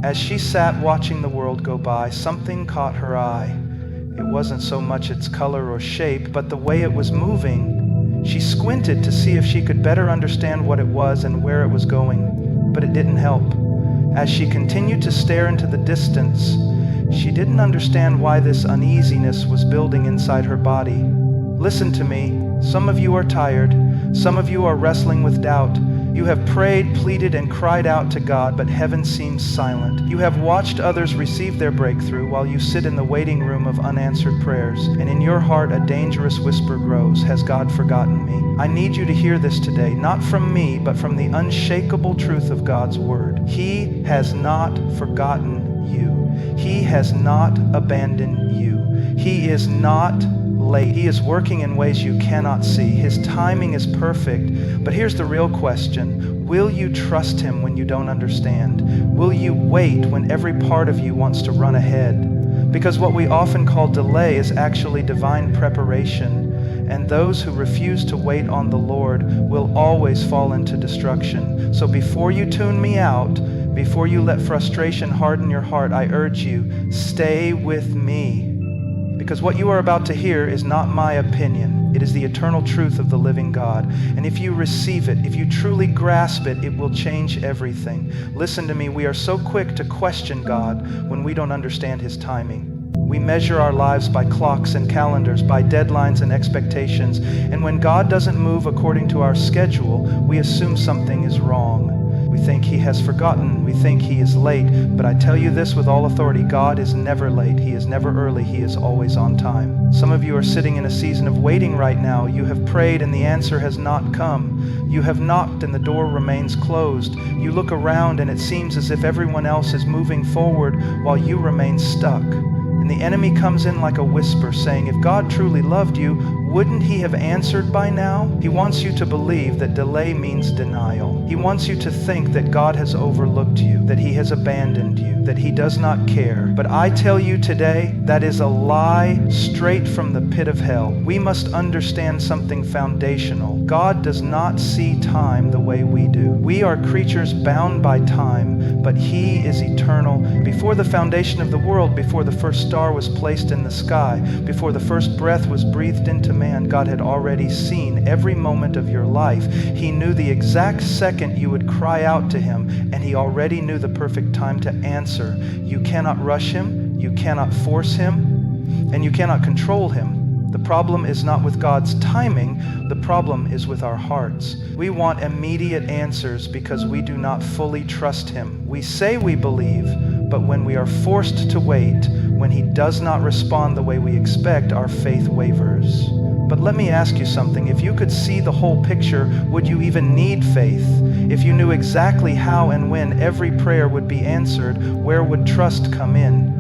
As she sat watching the world go by, something caught her eye. It wasn't so much its color or shape, but the way it was moving. She squinted to see if she could better understand what it was and where it was going, but it didn't help. As she continued to stare into the distance, she didn't understand why this uneasiness was building inside her body. Listen to me. Some of you are tired. Some of you are wrestling with doubt. You have prayed, pleaded, and cried out to God, but heaven seems silent. You have watched others receive their breakthrough while you sit in the waiting room of unanswered prayers, and in your heart a dangerous whisper grows, "Has God forgotten me?" I need you to hear this today, not from me, but from the unshakable truth of God's word. He has not forgotten you. He has not abandoned you. He is not late. He is working in ways you cannot see. His timing is perfect. But here's the real question. Will you trust him when you don't understand? Will you wait when every part of you wants to run ahead? Because what we often call delay is actually divine preparation. And those who refuse to wait on the Lord will always fall into destruction. So before you tune me out, before you let frustration harden your heart, I urge you, stay with me. Because what you are about to hear is not my opinion. It is the eternal truth of the living God. And if you receive it, if you truly grasp it, it will change everything. Listen to me, we are so quick to question God when we don't understand his timing. We measure our lives by clocks and calendars, by deadlines and expectations. And when God doesn't move according to our schedule, we assume something is wrong. We think he has forgotten. We think he is late. But I tell you this with all authority, God is never late. He is never early. He is always on time. Some of you are sitting in a season of waiting right now. You have prayed and the answer has not come. You have knocked and the door remains closed. You look around and it seems as if everyone else is moving forward while you remain stuck. And the enemy comes in like a whisper saying, if God truly loved you, wouldn't he have answered by now? He wants you to believe that delay means denial. He wants you to think that God has overlooked you, that he has abandoned you, that he does not care. But I tell you today, that is a lie straight from the pit of hell. We must understand something foundational. God does not see time the way we do. We are creatures bound by time, but he is eternal. Before the foundation of the world, before the first star was placed in the sky, before the first breath was breathed into man, God had already seen every moment of your life. He knew the exact second you would cry out to him, and he already knew the perfect time to answer. You cannot rush him, you cannot force him, and you cannot control him. The problem is not with God's timing, the problem is with our hearts. We want immediate answers because we do not fully trust him. We say we believe, but when we are forced to wait, when he does not respond the way we expect, our faith wavers. But let me ask you something. If you could see the whole picture, would you even need faith? If you knew exactly how and when every prayer would be answered, where would trust come in?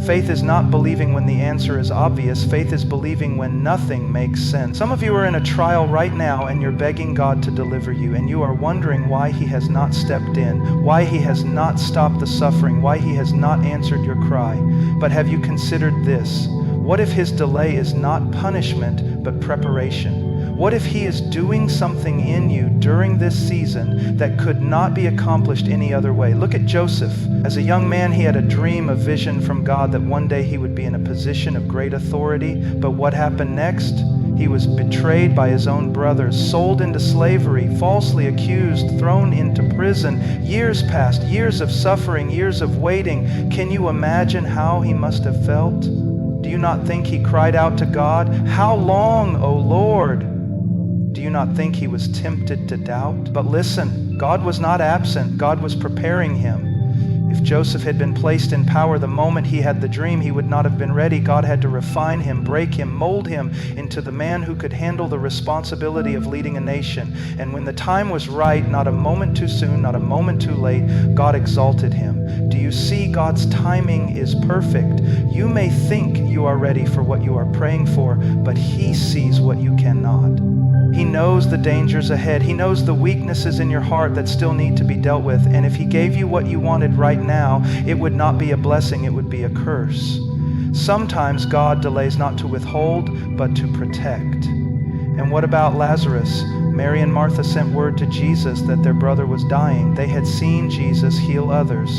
Faith is not believing when the answer is obvious. Faith is believing when nothing makes sense. Some of you are in a trial right now and you're begging God to deliver you, and you are wondering why he has not stepped in, why he has not stopped the suffering, why he has not answered your cry. But have you considered this? What if his delay is not punishment, but preparation? What if he is doing something in you during this season that could not be accomplished any other way? Look at Joseph. As a young man, he had a dream, a vision from God that one day he would be in a position of great authority. But what happened next? He was betrayed by his own brothers, sold into slavery, falsely accused, thrown into prison. Years passed, years of suffering, years of waiting. Can you imagine how he must have felt? Do you not think he cried out to God, "How long, O Lord?" Do you not think he was tempted to doubt? But listen, God was not absent. God was preparing him. If Joseph had been placed in power the moment he had the dream, he would not have been ready. God had to refine him, break him, mold him into the man who could handle the responsibility of leading a nation. And when the time was right, not a moment too soon, not a moment too late, God exalted him. Do you see? God's timing is perfect. You may think you are ready for what you are praying for, but he sees what you cannot. He knows the dangers ahead. He knows the weaknesses in your heart that still need to be dealt with. And if he gave you what you wanted right now, it would not be a blessing, it would be a curse. Sometimes God delays not to withhold, but to protect. And what about Lazarus? Mary and Martha sent word to Jesus that their brother was dying. They had seen Jesus heal others.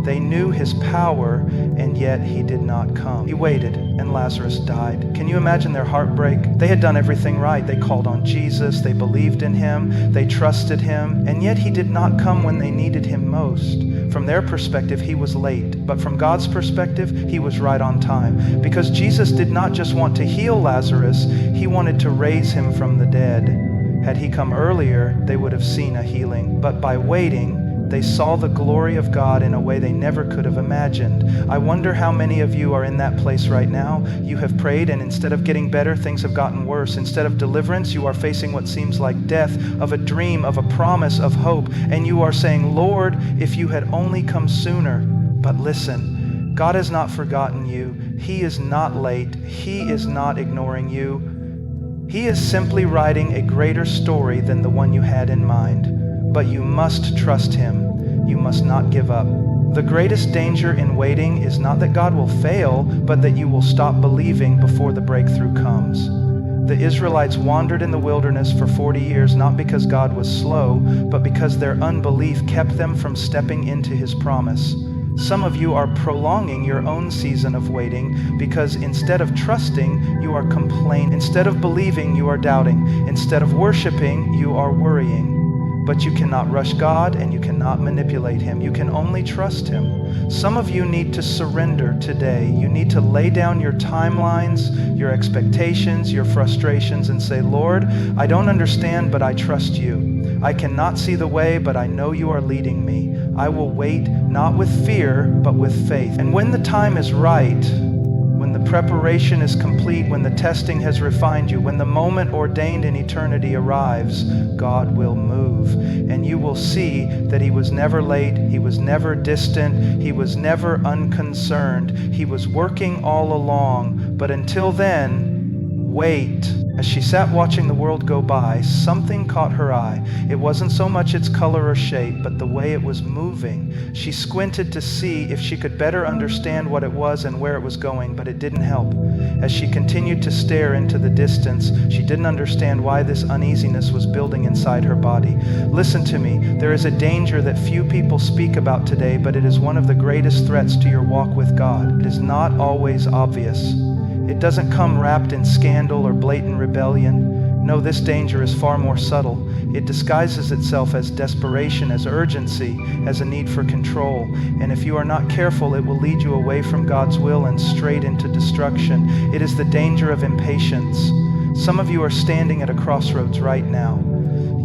They knew his power, and yet he did not come. He waited, and Lazarus died. Can you imagine their heartbreak? They had done everything right. They called on Jesus, they believed in him, they trusted him, and yet he did not come when they needed him most. From their perspective, he was late, but from God's perspective, he was right on time. Because Jesus did not just want to heal Lazarus, he wanted to raise him from the dead. Had he come earlier, they would have seen a healing. But by waiting, they saw the glory of God in a way they never could have imagined. I wonder how many of you are in that place right now. You have prayed, and instead of getting better, things have gotten worse. Instead of deliverance, you are facing what seems like death, of a dream, of a promise, of hope. And you are saying, Lord, if you had only come sooner. But listen, God has not forgotten you. He is not late. He is not ignoring you. He is simply writing a greater story than the one you had in mind. But you must trust him. You must not give up. The greatest danger in waiting is not that God will fail, but that you will stop believing before the breakthrough comes. The Israelites wandered in the wilderness for 40 years, not because God was slow, but because their unbelief kept them from stepping into his promise. Some of you are prolonging your own season of waiting because instead of trusting, you are complaining. Instead of believing, you are doubting. Instead of worshiping, you are worrying. But you cannot rush God and you cannot manipulate him. You can only trust him. Some of you need to surrender today. You need to lay down your timelines, your expectations, your frustrations, and say, Lord, I don't understand, but I trust you. I cannot see the way, but I know you are leading me. I will wait not with fear, but with faith. And when the time is right, when the preparation is complete, when the testing has refined you, when the moment ordained in eternity arrives, God will move. And you will see that he was never late, he was never distant, he was never unconcerned. He was working all along. But until then, wait. As she sat watching the world go by, something caught her eye. It wasn't so much its color or shape, but the way it was moving. She squinted to see if she could better understand what it was and where it was going, but it didn't help. As she continued to stare into the distance, she didn't understand why this uneasiness was building inside her body. Listen to me, there is a danger that few people speak about today, but it is one of the greatest threats to your walk with God. It is not always obvious. It doesn't come wrapped in scandal or blatant rebellion. No, this danger is far more subtle. It disguises itself as desperation, as urgency, as a need for control. And if you are not careful, it will lead you away from God's will and straight into destruction. It is the danger of impatience. Some of you are standing at a crossroads right now.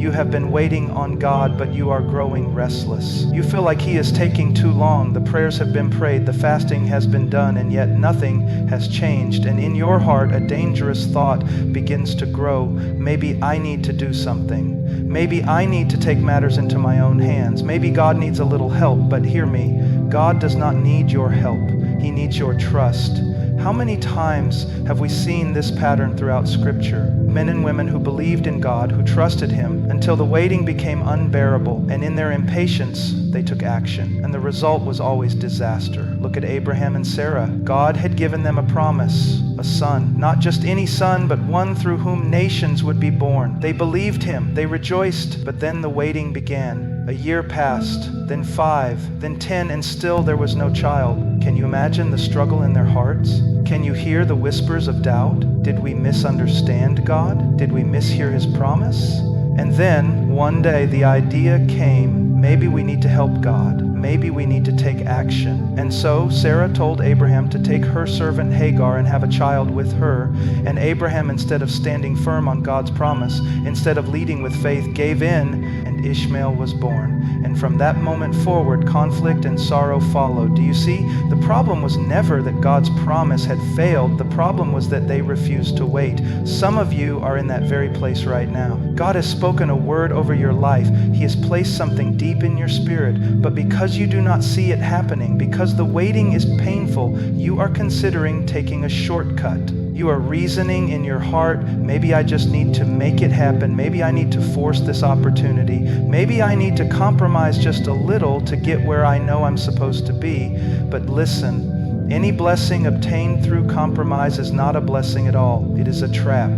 You have been waiting on God, but you are growing restless. You feel like he is taking too long. The prayers have been prayed, the fasting has been done, and yet nothing has changed. And in your heart, a dangerous thought begins to grow. Maybe I need to do something. Maybe I need to take matters into my own hands. Maybe God needs a little help, but hear me. God does not need your help. He needs your trust. How many times have we seen this pattern throughout Scripture? Men and women who believed in God, who trusted him, until the waiting became unbearable, and in their impatience, they took action. And the result was always disaster. Look at Abraham and Sarah. God had given them a promise, a son. Not just any son, but one through whom nations would be born. They believed him, they rejoiced, but then the waiting began. A year passed, then 5, then 10, and still there was no child. Can you imagine the struggle in their hearts? Can you hear the whispers of doubt? Did we misunderstand God? Did we mishear his promise? And then, one day, the idea came, maybe we need to help God. Maybe we need to take action. And so Sarah told Abraham to take her servant Hagar and have a child with her. And Abraham, instead of standing firm on God's promise, instead of leading with faith, gave in, and Ishmael was born. And from that moment forward, conflict and sorrow followed. Do you see? The problem was never that God's promise had failed. The problem was that they refused to wait. Some of you are in that very place right now. God has spoken a word over your life. He has placed something deep in your spirit. But because you do not see it happening, because the waiting is painful, you are considering taking a shortcut. You are reasoning in your heart, maybe I just need to make it happen. Maybe I need to force this opportunity. Maybe I need to compromise just a little to get where I know I'm supposed to be. But listen, any blessing obtained through compromise is not a blessing at all. It is a trap.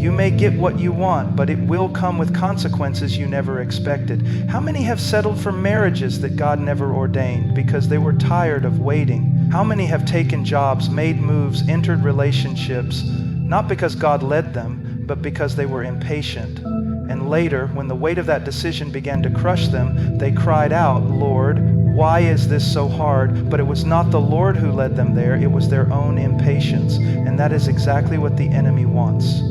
You may get what you want, but it will come with consequences you never expected. How many have settled for marriages that God never ordained because they were tired of waiting? How many have taken jobs, made moves, entered relationships, not because God led them, but because they were impatient? And later, when the weight of that decision began to crush them, they cried out, "Lord, why is this so hard?" But it was not the Lord who led them there, it was their own impatience. And that is exactly what the enemy wants.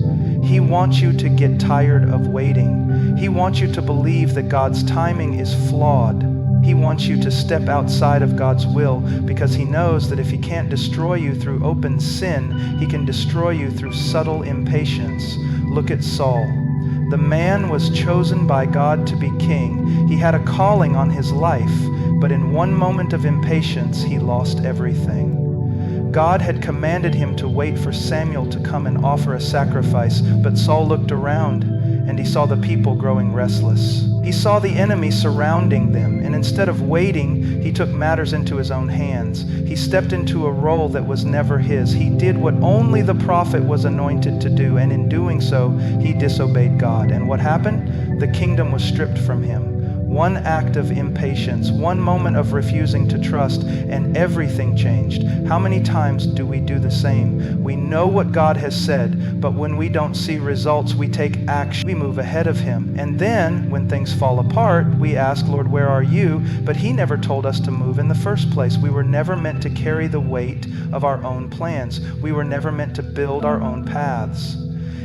He wants you to get tired of waiting. He wants you to believe that God's timing is flawed. He wants you to step outside of God's will because he knows that if he can't destroy you through open sin, he can destroy you through subtle impatience. Look at Saul. The man was chosen by God to be king. He had a calling on his life, but in one moment of impatience, he lost everything. God had commanded him to wait for Samuel to come and offer a sacrifice, but Saul looked around and he saw the people growing restless. He saw the enemy surrounding them, and instead of waiting, he took matters into his own hands. He stepped into a role that was never his. He did what only the prophet was anointed to do, and in doing so, he disobeyed God. And what happened? The kingdom was stripped from him. One act of impatience, one moment of refusing to trust, and everything changed. How many times do we do the same? We know what God has said, but when we don't see results, we take action. We move ahead of him. And then, when things fall apart, we ask, "Lord, where are you?" But he never told us to move in the first place. We were never meant to carry the weight of our own plans. We were never meant to build our own paths.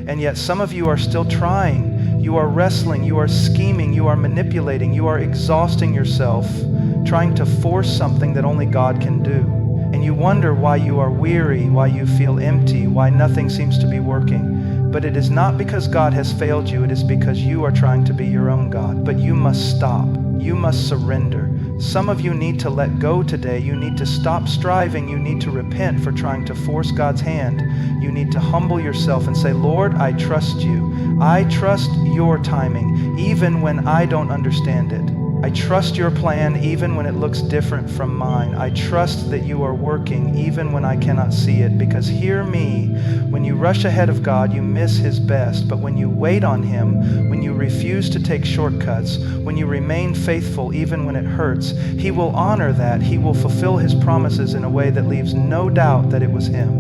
And yet some of you are still trying. You are wrestling, you are scheming, you are manipulating, you are exhausting yourself, trying to force something that only God can do. And you wonder why you are weary, why you feel empty, why nothing seems to be working. But it is not because God has failed you, it is because you are trying to be your own God. But you must stop. You must surrender. Some of you need to let go today. You need to stop striving. You need to repent for trying to force God's hand. You need to humble yourself and say, "Lord, I trust you. I trust your timing, even when I don't understand it. I trust your plan even when it looks different from mine. I trust that you are working even when I cannot see it, because hear me, when you rush ahead of God, you miss his best. But when you wait on him, when you refuse to take shortcuts, when you remain faithful even when it hurts, he will honor that. He will fulfill his promises in a way that leaves no doubt that it was him.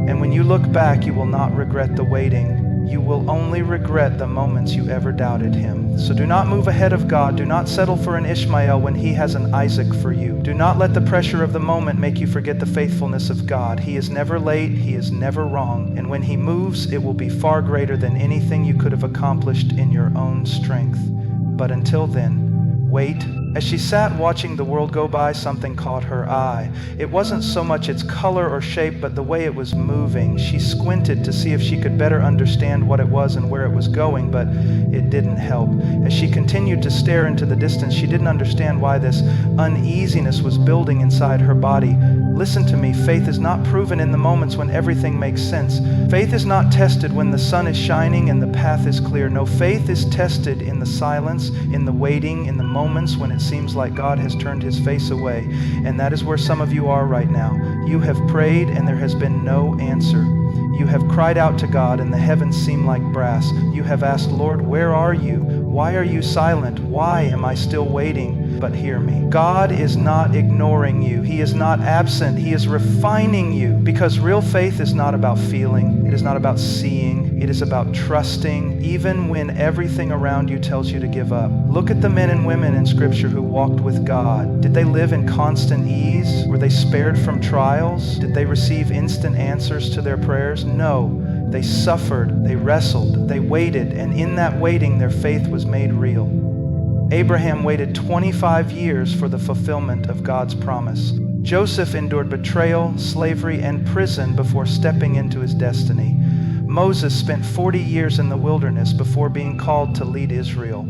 And when you look back, you will not regret the waiting. You will only regret the moments you ever doubted him. So do not move ahead of God. Do not settle for an Ishmael when he has an Isaac for you. Do not let the pressure of the moment make you forget the faithfulness of God. He is never late. He is never wrong. And when he moves, it will be far greater than anything you could have accomplished in your own strength. But until then, wait. As she sat watching the world go by, something caught her eye. It wasn't so much its color or shape, but the way it was moving. She squinted to see if she could better understand what it was and where it was going, but it didn't help. As she continued to stare into the distance, she didn't understand why this uneasiness was building inside her body. Listen to me, faith is not proven in the moments when everything makes sense. Faith is not tested when the sun is shining and the path is clear. No, faith is tested in the silence, in the waiting, in the moments when it seems like God has turned his face away. And that is where some of you are right now. You have prayed and there has been no answer. You have cried out to God and the heavens seem like brass. You have asked, "Lord, where are you? Why are you silent? Why am I still waiting?" But hear me. God is not ignoring you. He is not absent. He is refining you, because real faith is not about feeling. It is not about seeing. It is about trusting, even when everything around you tells you to give up. Look at the men and women in Scripture who walked with God. Did they live in constant ease? Were they spared from trials? Did they receive instant answers to their prayers? No. They suffered, they wrestled, they waited, and in that waiting, their faith was made real. Abraham waited 25 years for the fulfillment of God's promise. Joseph endured betrayal, slavery, and prison before stepping into his destiny. Moses spent 40 years in the wilderness before being called to lead Israel.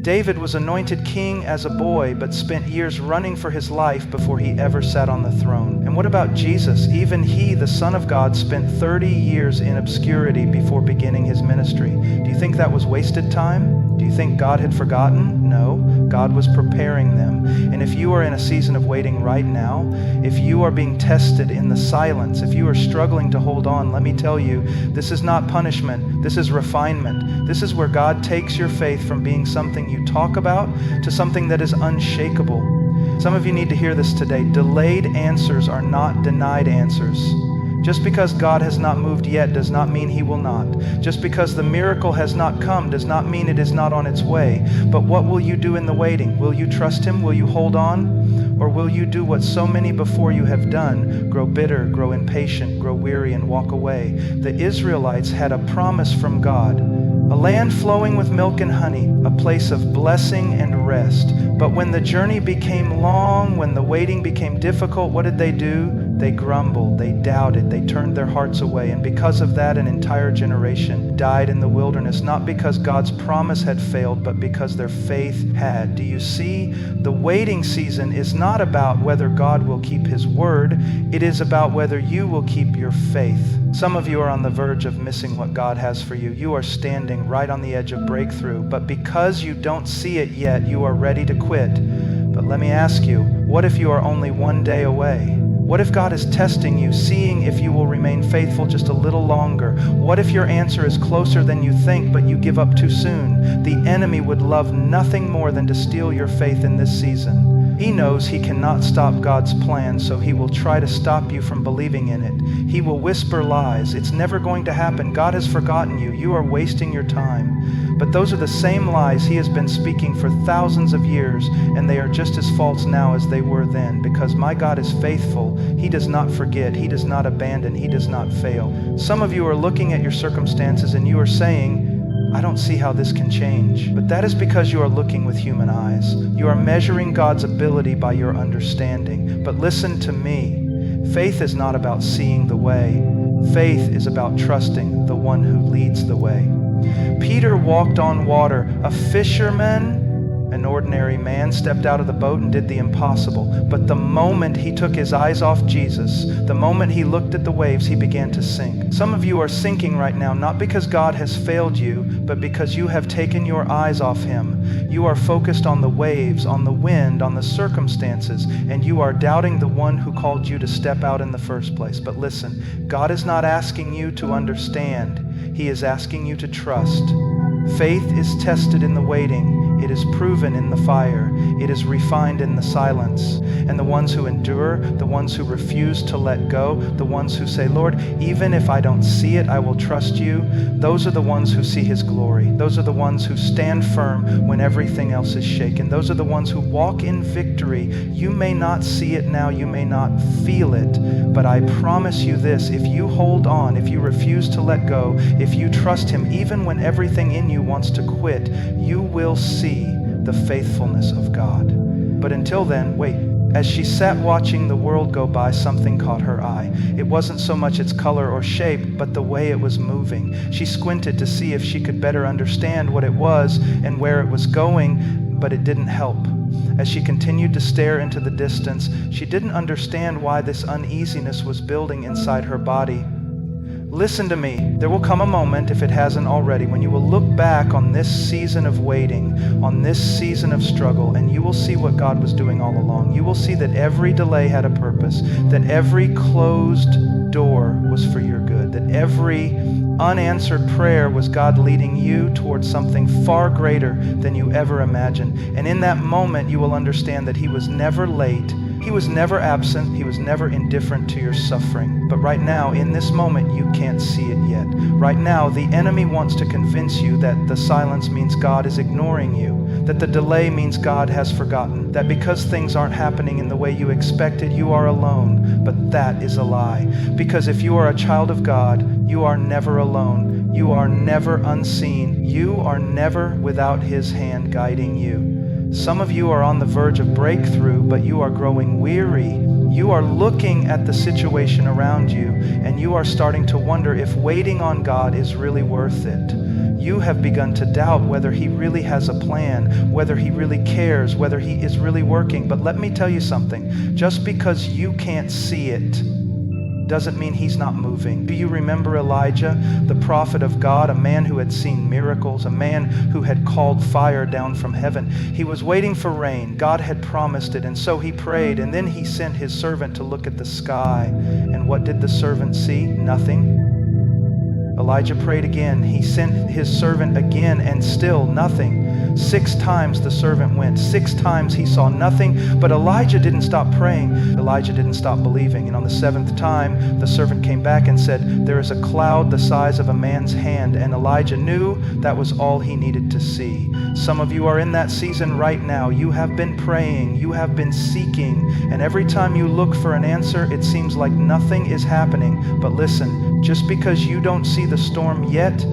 David was anointed king as a boy, but spent years running for his life before he ever sat on the throne. And what about Jesus? Even he, the Son of God, spent 30 years in obscurity before beginning his ministry. Do you think that was wasted time? Do you think God had forgotten? No, God was preparing them. And if you are in a season of waiting right now, if you are being tested in the silence, if you are struggling to hold on, let me tell you, this is not punishment, this is refinement. This is where God takes your faith from being something you talk about to something that is unshakable. Some of you need to hear this today. Delayed answers are not denied answers. Just because God has not moved yet does not mean he will not. Just because the miracle has not come does not mean it is not on its way. But what will you do in the waiting? Will you trust him? Will you hold on? Or will you do what so many before you have done? Grow bitter, grow impatient, grow weary, and walk away. The Israelites had a promise from God. A land flowing with milk and honey, a place of blessing and rest. But when the journey became long, when the waiting became difficult, what did they do? They grumbled, they doubted, they turned their hearts away. And because of that, an entire generation died in the wilderness, not because God's promise had failed, but because their faith had. Do you see? The waiting season is not about whether God will keep his word. It is about whether you will keep your faith. Some of you are on the verge of missing what God has for you. You are standing right on the edge of breakthrough, but because you don't see it yet, you are ready to quit. But let me ask you, what if you are only one day away? What if God is testing you, seeing if you will remain faithful just a little longer? What if your answer is closer than you think, but you give up too soon? The enemy would love nothing more than to steal your faith in this season. He knows he cannot stop God's plan, so he will try to stop you from believing in it. He will whisper lies. It's never going to happen. God has forgotten you. You are wasting your time. But those are the same lies he has been speaking for thousands of years, and they are just as false now as they were then, because my God is faithful. He does not forget. He does not abandon. He does not fail. Some of you are looking at your circumstances and you are saying, I don't see how this can change. But that is because you are looking with human eyes. You are measuring God's ability by your understanding. But listen to me. Faith is not about seeing the way. Faith is about trusting the one who leads the way. Peter walked on water. A fisherman, an ordinary man, stepped out of the boat and did the impossible. But the moment he took his eyes off Jesus, the moment he looked at the waves, he began to sink. Some of you are sinking right now, not because God has failed you, but because you have taken your eyes off him. You are focused on the waves, on the wind, on the circumstances, and you are doubting the one who called you to step out in the first place. But listen, God is not asking you to understand. He is asking you to trust. Faith is tested in the waiting. It is proven in the fire. It is refined in the silence. And the ones who endure, the ones who refuse to let go, the ones who say, Lord, even if I don't see it, I will trust you, those are the ones who see his glory. Those are the ones who stand firm when everything else is shaken. Those are the ones who walk in victory. You may not see it now, you may not feel it, but I promise you this, if you hold on, if you refuse to let go, if you trust him, even when everything in you wants to quit, you will see the faithfulness of God. But until then, wait. As she sat watching the world go by, something caught her eye. It wasn't so much its color or shape, but the way it was moving. She squinted to see if she could better understand what it was and where it was going, but it didn't help. As she continued to stare into the distance, she didn't understand why this uneasiness was building inside her body. Listen to me. There will come a moment, if it hasn't already, when you will look back on this season of waiting, on this season of struggle, and you will see what God was doing all along. You will see that every delay had a purpose, that every closed door was for your good, that every unanswered prayer was God leading you towards something far greater than you ever imagined. And in that moment, you will understand that he was never late. He was never absent. He was never indifferent to your suffering. But right now, in this moment, you can't see it yet. Right now, the enemy wants to convince you that the silence means God is ignoring you, that the delay means God has forgotten, that because things aren't happening in the way you expected, you are alone. But that is a lie. Because if you are a child of God, you are never alone. You are never unseen. You are never without his hand guiding you. Some of you are on the verge of breakthrough, but you are growing weary. You are looking at the situation around you, and you are starting to wonder if waiting on God is really worth it. you have begun to doubt whether he really has a plan, whether he really cares, whether he is really working. But let me tell you something. Just because you can't see it doesn't mean he's not moving. Do you remember Elijah, the prophet of God, a man who had seen miracles, a man who had called fire down from heaven? He was waiting for rain. God had promised it, and so he prayed, and then he sent his servant to look at the sky. And what did the servant see? Nothing. Elijah prayed again. He sent his servant again, and still nothing. 6 times the servant went. 6 times he saw nothing, but Elijah didn't stop praying. Elijah didn't stop believing. And on the 7th time, the servant came back and said, "There is a cloud the size of a man's hand." And Elijah knew that was all he needed to see. Some of you are in that season right now. You have been praying. You have been seeking. And every time you look for an answer, it seems like nothing is happening. But listen, just because you don't see the storm yet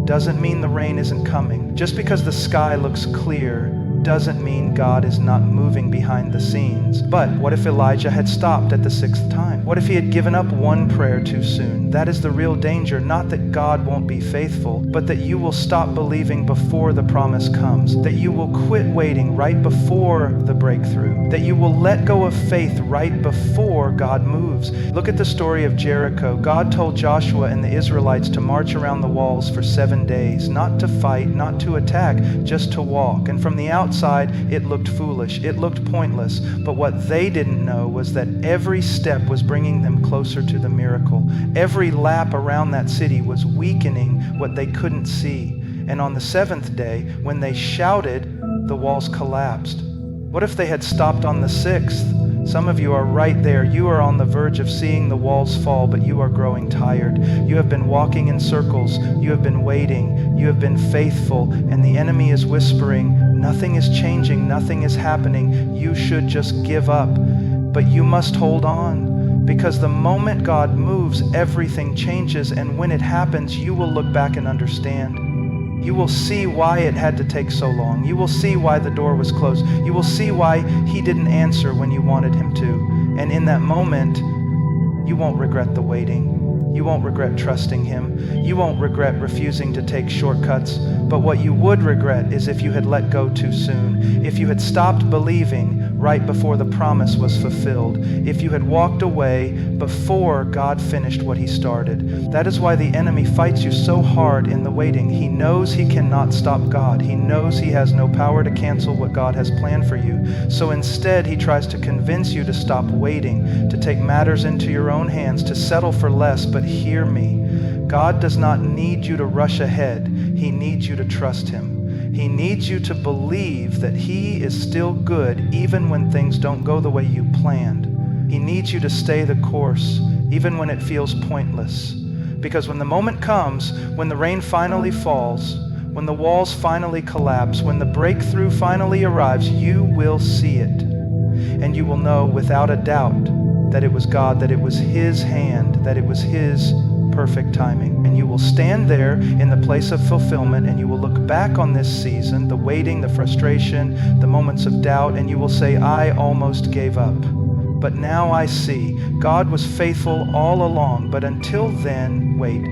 doesn't mean the rain isn't coming. Just because the sky looks clear doesn't mean God is not moving behind the scenes. But what if Elijah had stopped at the 6th time? What if he had given up one prayer too soon? That is the real danger. Not that God won't be faithful, but that you will stop believing before the promise comes. That you will quit waiting right before the breakthrough. That you will let go of faith right before God moves. Look at the story of Jericho. God told Joshua and the Israelites to march around the walls for 7 days. Not to fight, not to attack, just to walk. And from the outside, it looked foolish. It looked pointless. But what they didn't know was that every step was bringing them closer to the miracle. Every lap around that city was weakening what they couldn't see. And on the 7th day, when they shouted, the walls collapsed. What if they had stopped on the 6th? Some of you are right there. You are on the verge of seeing the walls fall, but you are growing tired. You have been walking in circles. You have been waiting. You have been faithful, and the enemy is whispering, nothing is changing, nothing is happening. You should just give up. But you must hold on, because the moment God moves, everything changes, and when it happens, you will look back and understand. You will see why it had to take so long. You will see why the door was closed. You will see why he didn't answer when you wanted him to. And in that moment, you won't regret the waiting. You won't regret trusting him. You won't regret refusing to take shortcuts. But what you would regret is if you had let go too soon. If you had stopped believing right before the promise was fulfilled. If you had walked away before God finished what he started. That is why the enemy fights you so hard in the waiting. He knows he cannot stop God. He knows he has no power to cancel what God has planned for you. So instead, he tries to convince you to stop waiting, to take matters into your own hands, to settle for less. But hear me, God does not need you to rush ahead. He needs you to trust him. He needs you to believe that he is still good even when things don't go the way you planned. He needs you to stay the course even when it feels pointless. Because when the moment comes, when the rain finally falls, when the walls finally collapse, when the breakthrough finally arrives, you will see it. And you will know without a doubt that it was God, that it was his hand, that it was his perfect timing. And you will stand there in the place of fulfillment, and you will look back on this season, the waiting, the frustration, the moments of doubt, and you will say, I almost gave up. But now I see God was faithful all along. But until then, wait.